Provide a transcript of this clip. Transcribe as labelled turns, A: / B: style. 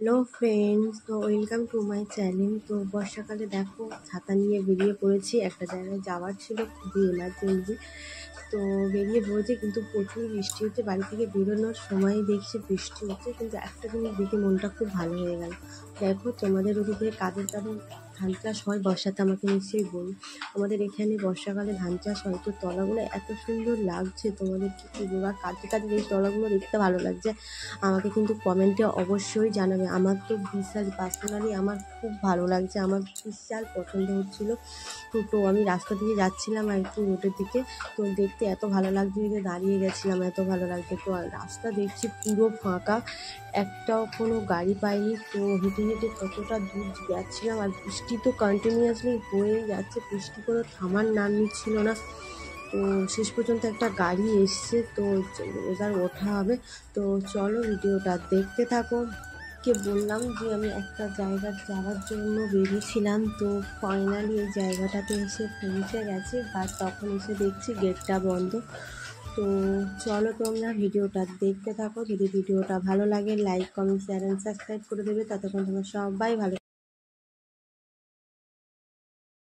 A: Hello friends, তো welcome to my channel. তো বর্ষাকালে দেখো ছাতা নিয়ে বেরিয়ে পড়েছি, একটা জায়গায় যাওয়ার ছিল, খুবই এমার্জেন্সি। তো বেরিয়ে পড়েছি, কিন্তু প্রচুর বৃষ্টি হচ্ছে। বাড়ি থেকে বেরোনোর সময় দেখছি বৃষ্টি হচ্ছে, কিন্তু একটা জিনিস দেখে মনটা খুব ভালো হয়ে গেল। দেখো তোমাদের ওদিকে কাদের কাদের ধান চাষ হয় বর্ষাতে আমাকে নিশ্চয়ই বল। আমাদের এখানে বর্ষাকালে ধান চাষ হয়, তো তলাগুলো এত সুন্দর লাগছে, তোমাদের কি বলবো। আর কাদের কাদের এই তলাগুলো দেখতে ভালো লাগছে আমাকে কিন্তু কমেন্টে অবশ্যই জানাবে। আমার তো বিশাল পার্সোনালি আমার খুব ভালো লাগছে, আমার বিশাল পছন্দ হচ্ছিলো। তো আমি রাস্তা দিয়ে যাচ্ছিলাম আর একটু রোডের দিকে, তো দেখতে এত ভালো লাগছে যে দাঁড়িয়ে গেছিলাম, এত ভালো লাগছে। তো রাস্তা দেখছি পুরো ফাঁকা, একটাও কোনো গাড়ি পাইনি। তো হেঁটে হেঁটে কতটা দূর যাচ্ছিলাম, আর বৃষ্টি তো কন্টিনিউয়াসলি হয়েই যাচ্ছে, বৃষ্টি কোনো থামার নাম নিচ্ছিল না। তো শেষ পর্যন্ত একটা গাড়ি এসছে, তো এবার ওঠা হবে। তো চলো ভিডিওটা দেখতে থাকো। কে বললাম যে আমি একটা জায়গা যাওয়ার জন্য বেরিয়েছিলাম, তো ফাইনালি এই জায়গাটাতে এসে পৌঁছে গেছে, বাট তখন এসে দেখছি গেটটা বন্ধ। তো চলো তোমরা ভিডিওটা দেখতে থাকো। যদি ভিডিওটা ভালো লাগে like comment share and subscribe করে দেবে, ততক্ষণ তোমরা সবাই ভালো